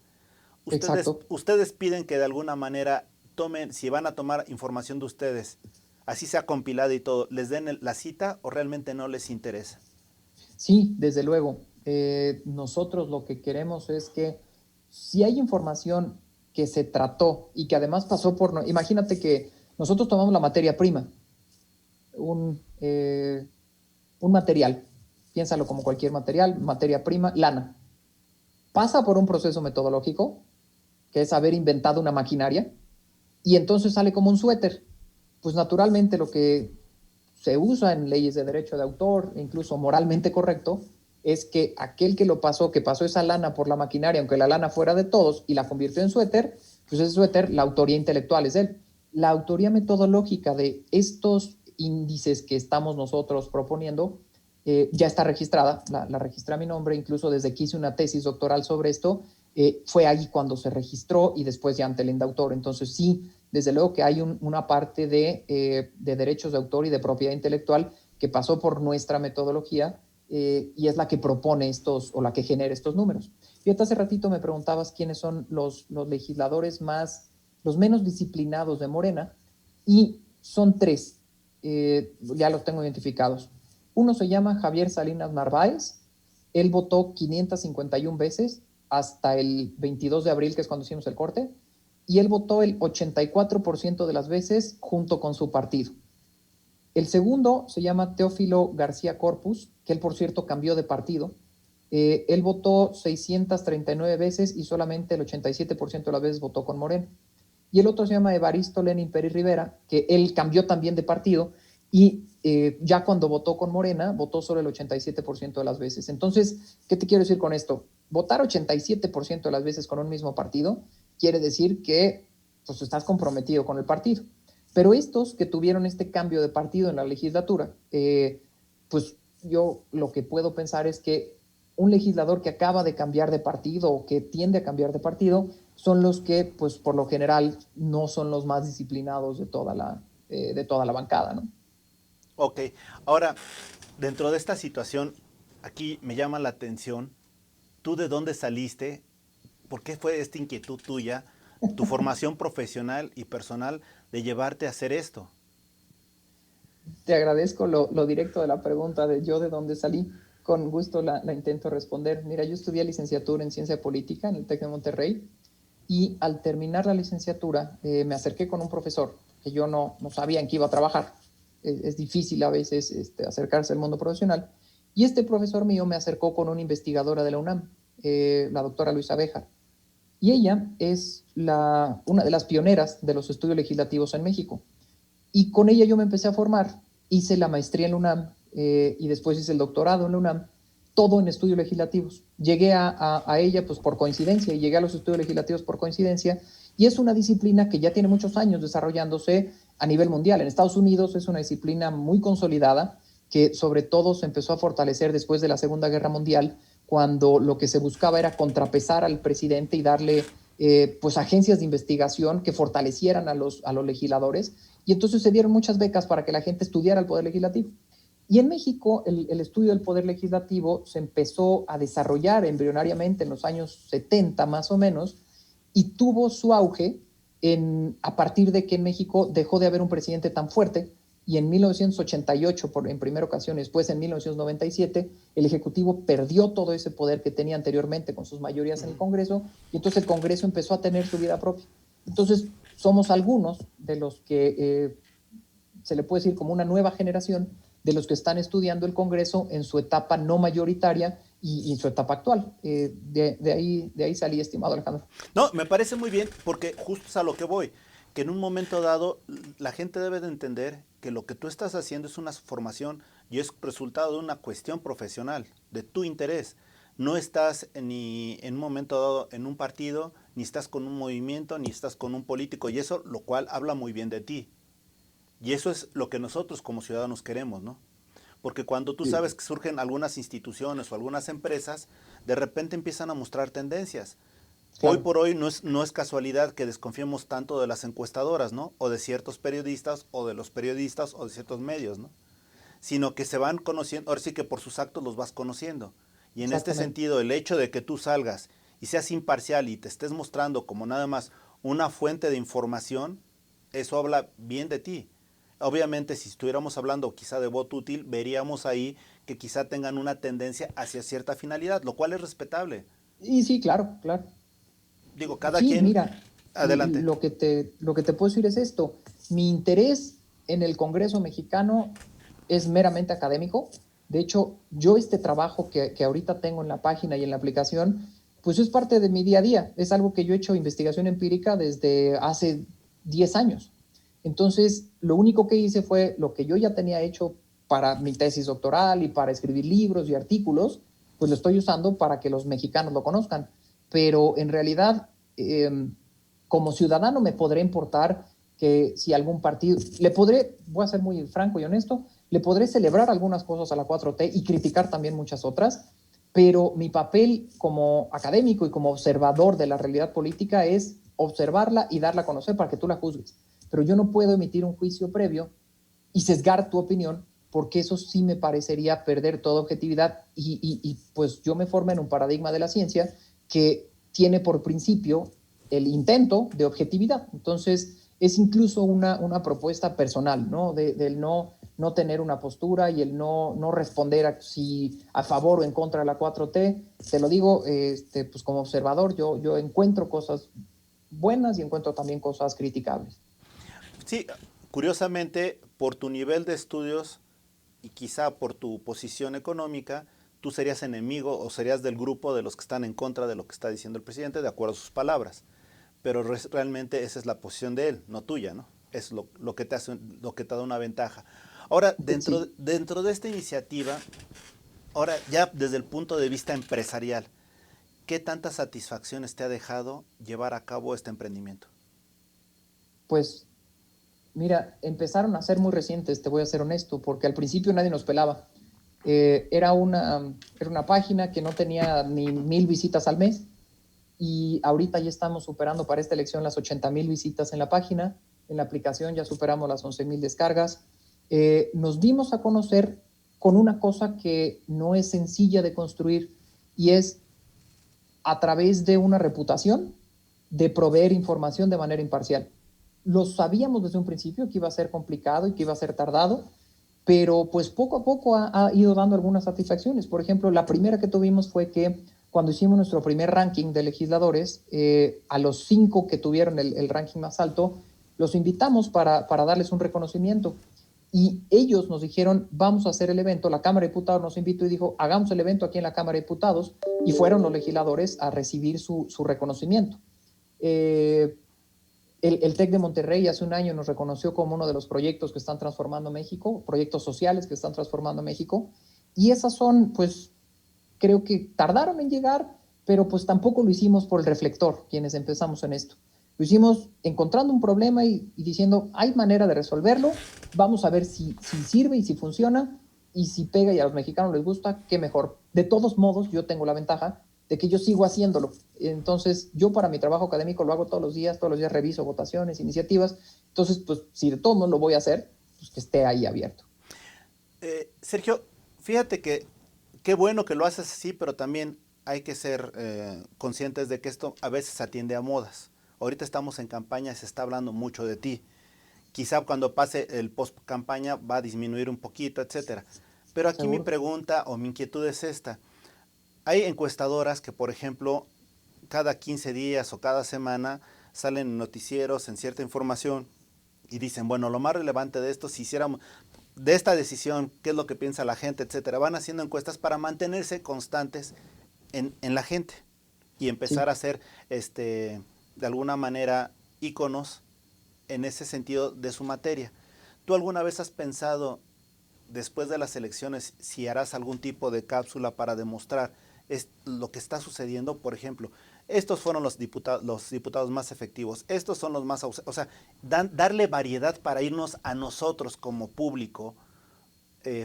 Ustedes piden que de alguna manera tomen, si van a tomar información de ustedes, así sea compilada y todo, ¿les den la cita o realmente no les interesa? Sí, desde luego. Nosotros lo que queremos es que si hay información que se trató y que además pasó por... Imagínate que nosotros tomamos la materia prima, un material, piénsalo como cualquier material, materia prima, lana. Pasa por un proceso metodológico, que es haber inventado una maquinaria, y entonces sale como un suéter. Pues naturalmente lo que se usa en leyes de derecho de autor, incluso moralmente correcto, es que aquel que pasó esa lana por la maquinaria, aunque la lana fuera de todos y la convirtió en suéter, pues ese suéter, la autoría intelectual es de él. La autoría metodológica de estos índices que estamos nosotros proponiendo ya está registrada, la registré a mi nombre, incluso desde que hice una tesis doctoral sobre esto, fue ahí cuando se registró y después ya ante el indautor. Entonces sí, desde luego que hay una parte de derechos de autor y de propiedad intelectual que pasó por nuestra metodología y es la que propone estos o la que genera estos números. Fíjate, hace ratito me preguntabas quiénes son los legisladores los menos disciplinados de Morena y son tres, ya los tengo identificados. Uno se llama Javier Salinas Narváez, él votó 551 veces hasta el 22 de abril, que es cuando hicimos el corte, y él votó el 84% de las veces junto con su partido. El segundo se llama Teófilo García Corpus, que él, por cierto, cambió de partido. Él votó 639 veces y solamente el 87% de las veces votó con Morena. Y el otro se llama Evaristo Lenin Pérez Rivera, que él cambió también de partido Y ya cuando votó con Morena, votó solo el 87% de las veces. Entonces, ¿qué te quiero decir con esto? Votar 87% de las veces con un mismo partido quiere decir que pues, estás comprometido con el partido. Pero estos que tuvieron este cambio de partido en la legislatura, pues yo lo que puedo pensar es que un legislador que acaba de cambiar de partido o que tiende a cambiar de partido son los que, pues por lo general, no son los más disciplinados de toda la bancada, ¿no? Ok, ahora, dentro de esta situación, aquí me llama la atención, ¿tú de dónde saliste? ¿Por qué fue esta inquietud tuya, tu formación profesional y personal de llevarte a hacer esto? Te agradezco lo directo de la pregunta de yo de dónde salí. Con gusto la intento responder. Mira, yo estudié licenciatura en Ciencia Política en el TEC de Monterrey y al terminar la licenciatura me acerqué con un profesor que yo no sabía en qué iba a trabajar. Es difícil a veces acercarse al mundo profesional. Y este profesor mío me acercó con una investigadora de la UNAM, la doctora Luisa Béjar. Y ella es una de las pioneras de los estudios legislativos en México. Y con ella yo me empecé a formar, hice la maestría en la UNAM y después hice el doctorado en la UNAM, todo en estudios legislativos. Llegué a ella pues por coincidencia y llegué a los estudios legislativos por coincidencia y es una disciplina que ya tiene muchos años desarrollándose a nivel mundial. En Estados Unidos es una disciplina muy consolidada que sobre todo se empezó a fortalecer después de la Segunda Guerra Mundial, cuando lo que se buscaba era contrapesar al presidente y darle pues agencias de investigación que fortalecieran a los legisladores, y entonces se dieron muchas becas para que la gente estudiara el Poder Legislativo. Y en México el estudio del Poder Legislativo se empezó a desarrollar embrionariamente en los años 70 más o menos, y tuvo su auge a partir de que en México dejó de haber un presidente tan fuerte, y en 1988, en primera ocasión, después en 1997, el Ejecutivo perdió todo ese poder que tenía anteriormente con sus mayorías en el Congreso, y entonces el Congreso empezó a tener su vida propia. Entonces, somos algunos de los que se le puede decir como una nueva generación de los que están estudiando el Congreso en su etapa no mayoritaria y en su etapa actual. De ahí salí, estimado Alejandro. No, me parece muy bien porque justo es a lo que voy, que en un momento dado la gente debe de entender que lo que tú estás haciendo es una formación y es resultado de una cuestión profesional, de tu interés. No estás ni en un momento dado en un partido, ni estás con un movimiento, ni estás con un político, y eso lo cual habla muy bien de ti. Y eso es lo que nosotros como ciudadanos queremos, ¿no? Porque cuando tú Sí, sabes que surgen algunas instituciones o algunas empresas, de repente empiezan a mostrar tendencias. Hoy claro, por hoy no es casualidad que desconfiemos tanto de las encuestadoras, ¿no? O de ciertos periodistas, o de los periodistas, o de ciertos medios, ¿no? Sino que se van conociendo, ahora sí que por sus actos los vas conociendo. Y en este exactamente. sentido, el hecho de que tú salgas y seas imparcial y te estés mostrando como nada más una fuente de información, eso habla bien de ti. Obviamente, si estuviéramos hablando quizá de voto útil, veríamos ahí que quizá tengan una tendencia hacia cierta finalidad, lo cual es respetable. Y sí, claro, claro. Digo, cada Sí, quien, mira, adelante. lo que te puedo decir es esto. Mi interés en el Congreso mexicano es meramente académico. De hecho, yo este trabajo que ahorita tengo en la página y en la aplicación, pues es parte de mi día a día. Es algo que yo he hecho investigación empírica desde hace 10 años. Entonces, lo único que hice fue lo que yo ya tenía hecho para mi tesis doctoral y para escribir libros y artículos, pues lo estoy usando para que los mexicanos lo conozcan. Pero en realidad, como ciudadano me podré importar que si algún partido, voy a ser muy franco y honesto, le podré celebrar algunas cosas a la 4T y criticar también muchas otras, pero mi papel como académico y como observador de la realidad política es observarla y darla a conocer para que tú la juzgues. Pero yo no puedo emitir un juicio previo y sesgar tu opinión, porque eso sí me parecería perder toda objetividad pues yo me formé en un paradigma de la ciencia que tiene por principio el intento de objetividad. Entonces, es incluso una propuesta personal, ¿no? Del no tener una postura y el no responder si a favor o en contra de la 4T. Te lo digo, pues como observador, yo encuentro cosas buenas y encuentro también cosas criticables. Sí, curiosamente, por tu nivel de estudios y quizá por tu posición económica, tú serías enemigo o serías del grupo de los que están en contra de lo que está diciendo el presidente, de acuerdo a sus palabras. Pero realmente esa es la posición de él, no tuya, ¿no? Es lo que te da una ventaja. Ahora, Sí. dentro de esta iniciativa, ahora ya desde el punto de vista empresarial, ¿qué tantas satisfacciones te ha dejado llevar a cabo este emprendimiento? Pues mira, empezaron a ser muy recientes, te voy a ser honesto, porque al principio nadie nos pelaba. Era una página que no tenía ni 1,000 visitas al mes y ahorita ya estamos superando para esta elección las 80,000 visitas en la página. En la aplicación ya superamos las 11,000 descargas. Nos dimos a conocer con una cosa que no es sencilla de construir y es a través de una reputación de proveer información de manera imparcial. Lo sabíamos desde un principio que iba a ser complicado y que iba a ser tardado, pero pues poco a poco ha ido dando algunas satisfacciones. Por ejemplo, la primera que tuvimos fue que cuando hicimos nuestro primer ranking de legisladores, a los 5 que tuvieron el ranking más alto, los invitamos para darles un reconocimiento. Y ellos nos dijeron, vamos a hacer el evento. La Cámara de Diputados nos invitó y dijo, hagamos el evento aquí en la Cámara de Diputados. Y fueron los legisladores a recibir su reconocimiento. El TEC de Monterrey hace un año nos reconoció como uno de los proyectos que están transformando México, proyectos sociales que están transformando México. Y esas son, pues, creo que tardaron en llegar, pero pues tampoco lo hicimos por el reflector, quienes empezamos en esto. Lo hicimos encontrando un problema y diciendo, hay manera de resolverlo, vamos a ver si sirve y si funciona, y si pega y a los mexicanos les gusta, qué mejor. De todos modos, yo tengo la ventaja de que yo sigo haciéndolo. Entonces, yo para mi trabajo académico lo hago todos los días reviso votaciones, iniciativas. Entonces, pues si de todos modos lo voy a hacer, pues que esté ahí abierto. Sergio, fíjate que qué bueno que lo haces así, pero también hay que ser conscientes de que esto a veces atiende a modas. Ahorita estamos en campaña, se está hablando mucho de ti. Quizá cuando pase el post campaña va a disminuir un poquito, etcétera. Pero aquí mi Seguro. pregunta o mi inquietud es esta. Hay encuestadoras que, por ejemplo, cada 15 días o cada semana salen en noticieros en cierta información y dicen, bueno, lo más relevante de esto, si hiciéramos de esta decisión, qué es lo que piensa la gente, etcétera. Van haciendo encuestas para mantenerse constantes en la gente y empezar Sí. a ser, de alguna manera, íconos en ese sentido de su materia. ¿Tú alguna vez has pensado, después de las elecciones, si harás algún tipo de cápsula para demostrar lo que está sucediendo? Por ejemplo, estos fueron los diputados más efectivos, estos son los más ausentes. O sea, darle variedad para irnos a nosotros como público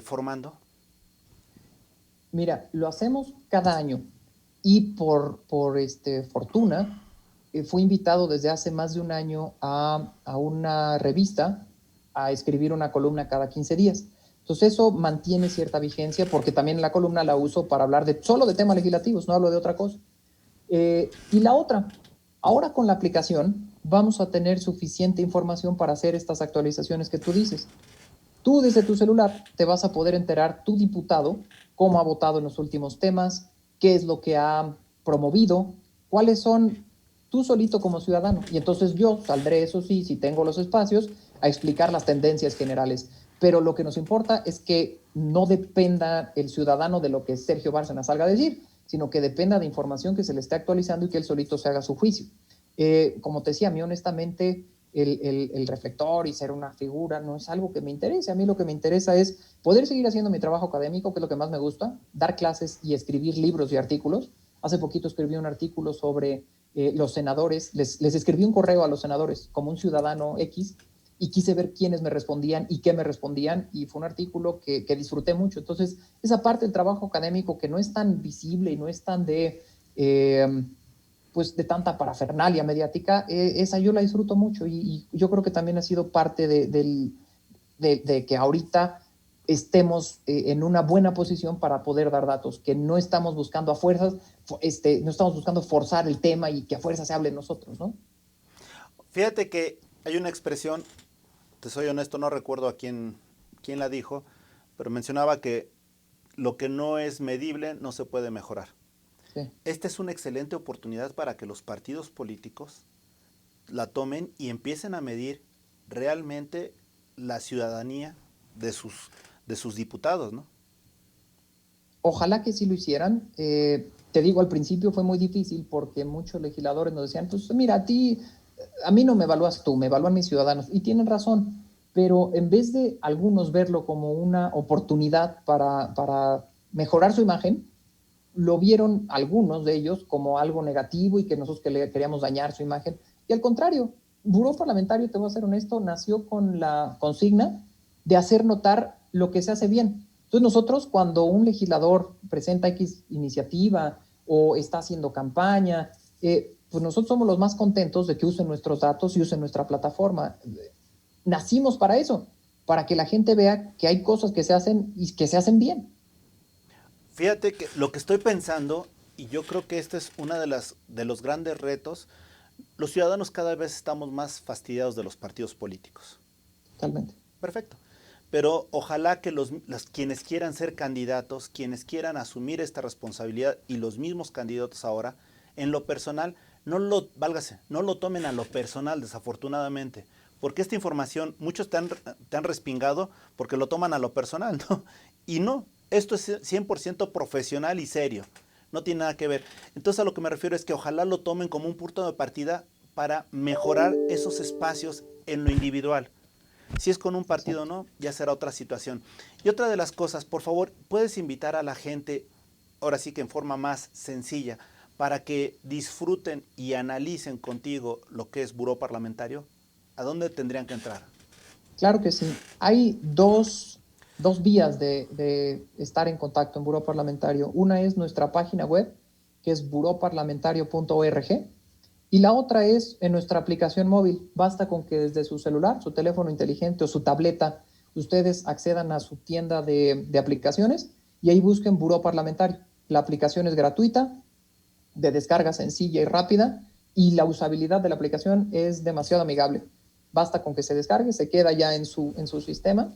formando. Mira, lo hacemos cada año y por fortuna, fui invitado desde hace más de un año a una revista a escribir una columna cada 15 días. Entonces eso mantiene cierta vigencia porque también la columna la uso para hablar solo de temas legislativos, no hablo de otra cosa. Y la otra, ahora con la aplicación vamos a tener suficiente información para hacer estas actualizaciones que tú dices. Tú desde tu celular te vas a poder enterar tu diputado cómo ha votado en los últimos temas, qué es lo que ha promovido, cuáles son tú solito como ciudadano. Y entonces yo saldré, eso sí, si tengo los espacios, a explicar las tendencias generales. Pero lo que nos importa es que no dependa el ciudadano de lo que Sergio Bárcena salga a decir, sino que dependa de información que se le esté actualizando y que él solito se haga su juicio. Como te decía, a mí honestamente el reflector y ser una figura no es algo que me interese. A mí lo que me interesa es poder seguir haciendo mi trabajo académico, que es lo que más me gusta, dar clases y escribir libros y artículos. Hace poquito escribí un artículo sobre los senadores, les escribí un correo a los senadores como un ciudadano X y quise ver quiénes me respondían y qué me respondían y fue un artículo que disfruté mucho. Entonces, esa parte del trabajo académico que no es tan visible y no es tan pues de tanta parafernalia mediática, esa yo la disfruto mucho y yo creo que también ha sido parte de que ahorita estemos en una buena posición para poder dar datos, que no estamos buscando a fuerzas, no estamos buscando forzar el tema y que a fuerzas se hable de nosotros, ¿no? Fíjate que hay una expresión, te soy honesto, no recuerdo a quién la dijo, pero mencionaba que lo que no es medible no se puede mejorar. Sí. Esta es una excelente oportunidad para que los partidos políticos la tomen y empiecen a medir realmente la ciudadanía de sus diputados, ¿no? Ojalá que sí lo hicieran. Te digo, al principio fue muy difícil porque muchos legisladores nos decían, pues mira, a mí no me evalúas tú, me evalúan mis ciudadanos. Y tienen razón. pero en vez de algunos verlo como una oportunidad para mejorar su imagen, lo vieron algunos de ellos como algo negativo y que nosotros que le queríamos dañar su imagen. Y al contrario, Buró Parlamentario, te voy a ser honesto, nació con la consigna de hacer notar lo que se hace bien. Entonces nosotros, cuando un legislador presenta X iniciativa o está haciendo campaña, pues nosotros somos los más contentos de que usen nuestros datos y usen nuestra plataforma. Nacimos para eso, para que la gente vea que hay cosas que se hacen y que se hacen bien. Fíjate que lo que estoy pensando, y yo creo que este es uno de los grandes retos, los ciudadanos cada vez estamos más fastidiados de los partidos políticos. Totalmente. Perfecto. Pero ojalá que quienes quieran ser candidatos, quienes quieran asumir esta responsabilidad y los mismos candidatos ahora, en lo personal, no lo tomen a lo personal, desafortunadamente. Porque esta información, muchos te han respingado porque lo toman a lo personal, ¿no? Y no, esto es 100% profesional y serio. No tiene nada que ver. Entonces a lo que me refiero es que ojalá lo tomen como un punto de partida para mejorar esos espacios en lo individual. Si es con un partido o no, ya será otra situación. Y otra de las cosas, por favor, puedes invitar a la gente, ahora sí que en forma más sencilla, para que disfruten y analicen contigo lo que es Buró Parlamentario. ¿A dónde tendrían que entrar? Claro que sí. Hay dos vías de estar en contacto en Buró Parlamentario. Una es nuestra página web, que es buroparlamentario.org, y la otra es en nuestra aplicación móvil. Basta con que desde su celular, su teléfono inteligente o su tableta, ustedes accedan a su tienda de aplicaciones y ahí busquen Buró Parlamentario. La aplicación es gratuita, de descarga sencilla y rápida, y la usabilidad de la aplicación es demasiado amigable. Basta con que se descargue, se queda ya en su sistema,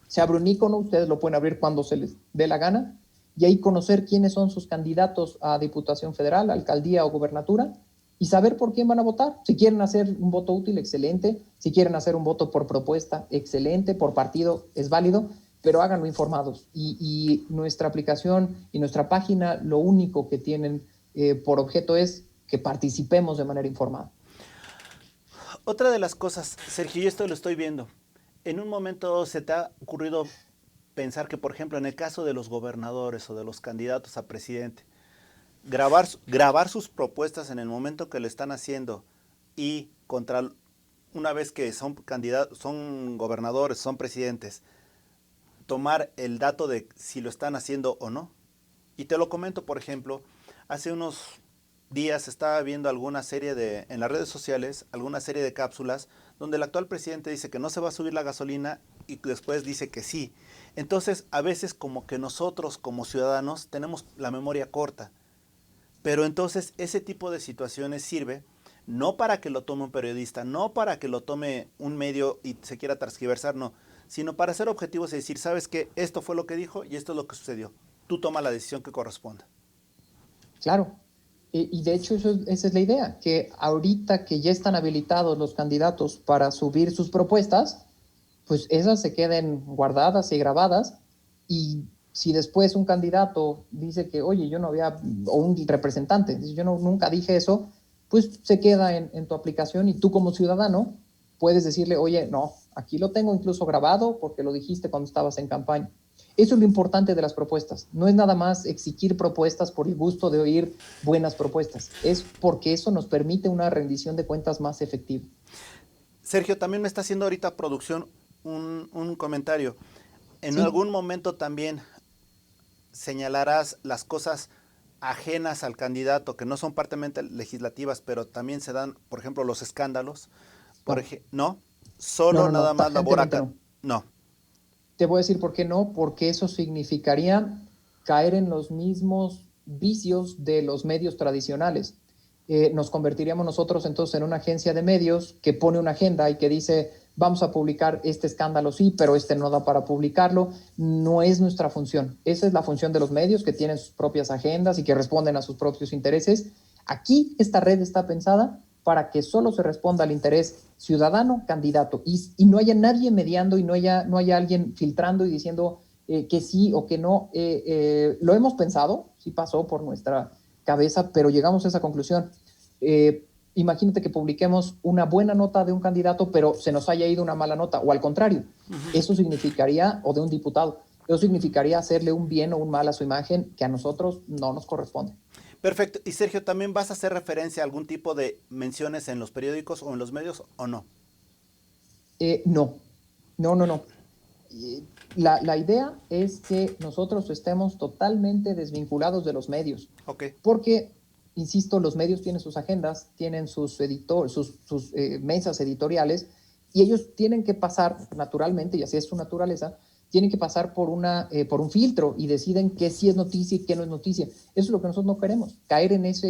se abre un icono, ustedes lo pueden abrir cuando se les dé la gana, y ahí conocer quiénes son sus candidatos a Diputación Federal, alcaldía o gobernatura, y saber por quién van a votar. Si quieren hacer un voto útil, excelente. Si quieren hacer un voto por propuesta, excelente. Por partido, es válido, pero háganlo informados. Y nuestra aplicación y nuestra página, lo único que tienen por objeto es que participemos de manera informada. Otra de las cosas, Sergio, y esto lo estoy viendo, en un momento se te ha ocurrido pensar que, por ejemplo, en el caso de los gobernadores o de los candidatos a presidente, grabar sus propuestas en el momento que lo están haciendo y una vez que son candidatos, son gobernadores, son presidentes, tomar el dato de si lo están haciendo o no. Y te lo comento, por ejemplo, hace unos días estaba viendo en las redes sociales, alguna serie de cápsulas donde el actual presidente dice que no se va a subir la gasolina y después dice que sí. Entonces, a veces como que nosotros como ciudadanos tenemos la memoria corta. Pero entonces ese tipo de situaciones sirve no para que lo tome un periodista, no para que lo tome un medio y se quiera transgiversar, no, sino para ser objetivos y decir, ¿sabes qué? Esto fue lo que dijo y esto es lo que sucedió. Tú toma la decisión que corresponda. Claro. Y de hecho esa es la idea, que ahorita que ya están habilitados los candidatos para subir sus propuestas, pues esas se queden guardadas y grabadas, y si después un candidato dice que, oye, yo no había, o un representante, dice, yo nunca dije eso, pues se queda en tu aplicación y tú como ciudadano puedes decirle, oye, no, aquí lo tengo incluso grabado porque lo dijiste cuando estabas en campaña. Eso es lo importante de las propuestas. No es nada más exigir propuestas por el gusto de oír buenas propuestas. Es porque eso nos permite una rendición de cuentas más efectiva. Sergio, también me está haciendo ahorita producción un comentario. En ¿Sí? algún momento también señalarás las cosas ajenas al candidato, que no son partemente legislativas, pero también se dan, por ejemplo, los escándalos. ¿No? Solo nada más labor acá. No. Te voy a decir por qué no, porque eso significaría caer en los mismos vicios de los medios tradicionales. Nos convertiríamos nosotros entonces en una agencia de medios que pone una agenda y que dice, vamos a publicar este escándalo, sí, pero este no da para publicarlo. No es nuestra función. Esa es la función de los medios, que tienen sus propias agendas y que responden a sus propios intereses. Aquí esta red está pensada para que solo se responda al interés ciudadano, candidato, y no haya nadie mediando y no haya alguien filtrando y diciendo que sí o que no. Lo hemos pensado, sí pasó por nuestra cabeza, pero llegamos a esa conclusión. imagínate que publiquemos una buena nota de un candidato, pero se nos haya ido una mala nota, o al contrario, eso significaría, o de un diputado, eso significaría hacerle un bien o un mal a su imagen que a nosotros no nos corresponde. Perfecto. Y Sergio, ¿también vas a hacer referencia a algún tipo de menciones en los periódicos o en los medios o no? No. La idea es que nosotros estemos totalmente desvinculados de los medios. Okay. Porque, insisto, los medios tienen sus agendas, tienen sus mesas editoriales, y ellos tienen que pasar, naturalmente, y así es su naturaleza, tienen que pasar por un filtro y deciden qué sí es noticia y qué no es noticia. Eso es lo que nosotros no queremos, caer en esas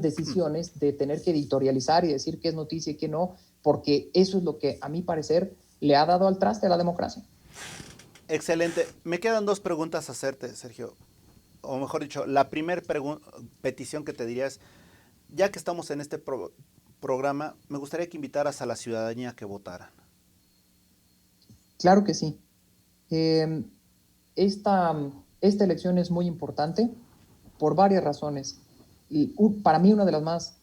decisiones de tener que editorializar y decir qué es noticia y qué no, porque eso es lo que, a mi parecer, le ha dado al traste a la democracia. Excelente. Me quedan 2 preguntas a hacerte, Sergio. O mejor dicho, la primera petición que te diría es, ya que estamos en este programa, me gustaría que invitaras a la ciudadanía a que votara. Claro que sí. Esta elección es muy importante por varias razones. Y para mí una de las más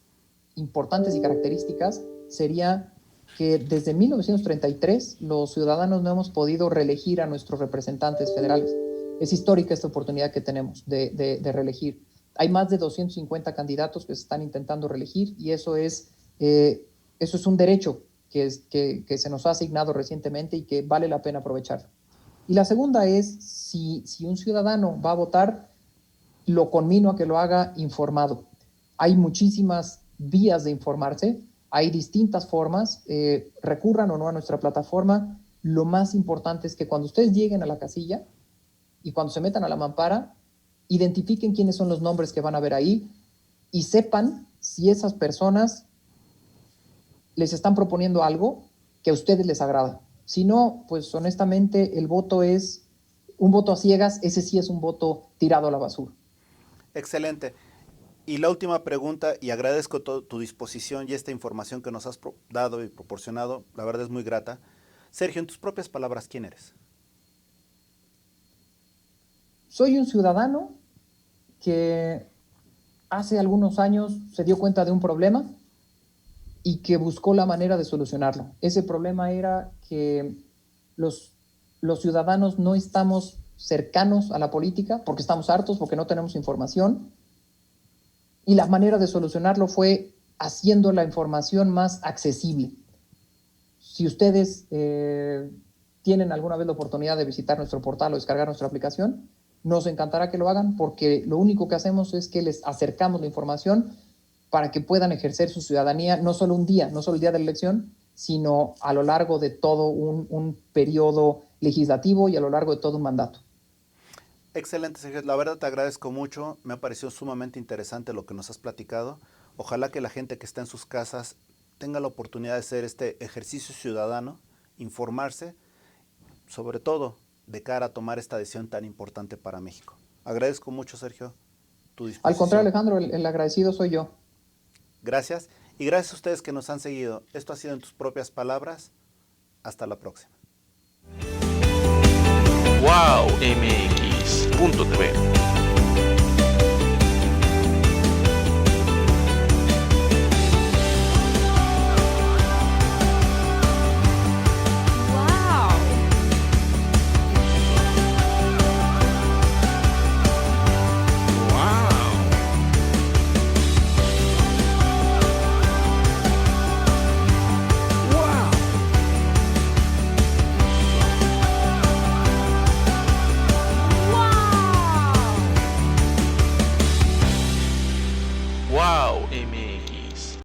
importantes y características sería que desde 1933 los ciudadanos no hemos podido reelegir a nuestros representantes federales. Es histórica esta oportunidad que tenemos de reelegir. Hay más de 250 candidatos que se están intentando reelegir y eso es un derecho que se nos ha asignado recientemente y que vale la pena aprovechar. Y la segunda es, si un ciudadano va a votar, lo conmino a que lo haga informado. Hay muchísimas vías de informarse, hay distintas formas, recurran o no a nuestra plataforma. Lo más importante es que cuando ustedes lleguen a la casilla y cuando se metan a la mampara, identifiquen quiénes son los nombres que van a ver ahí y sepan si esas personas les están proponiendo algo que a ustedes les agrada. Si no, pues honestamente el voto es un voto a ciegas, ese sí es un voto tirado a la basura. Excelente. Y la última pregunta, y agradezco tu disposición y esta información que nos has dado y proporcionado, la verdad es muy grata. Sergio, en tus propias palabras, ¿quién eres? Soy un ciudadano que hace algunos años se dio cuenta de un problema y que buscó la manera de solucionarlo. Ese problema era que los ciudadanos no estamos cercanos a la política porque estamos hartos, porque no tenemos información. Y la manera de solucionarlo fue haciendo la información más accesible. Si ustedes tienen alguna vez la oportunidad de visitar nuestro portal o descargar nuestra aplicación, nos encantará que lo hagan porque lo único que hacemos es que les acercamos la información para que puedan ejercer su ciudadanía no solo un día, no solo el día de la elección, sino a lo largo de todo un periodo legislativo y a lo largo de todo un mandato. Excelente, Sergio. La verdad te agradezco mucho. Me ha parecido sumamente interesante lo que nos has platicado. Ojalá que la gente que está en sus casas tenga la oportunidad de hacer este ejercicio ciudadano, informarse, sobre todo de cara a tomar esta decisión tan importante para México. Agradezco mucho, Sergio, tu disposición. Al contrario, Alejandro, el agradecido soy yo. Gracias. Y gracias a ustedes que nos han seguido. Esto ha sido En tus propias palabras. Hasta la próxima. Wow MX.tv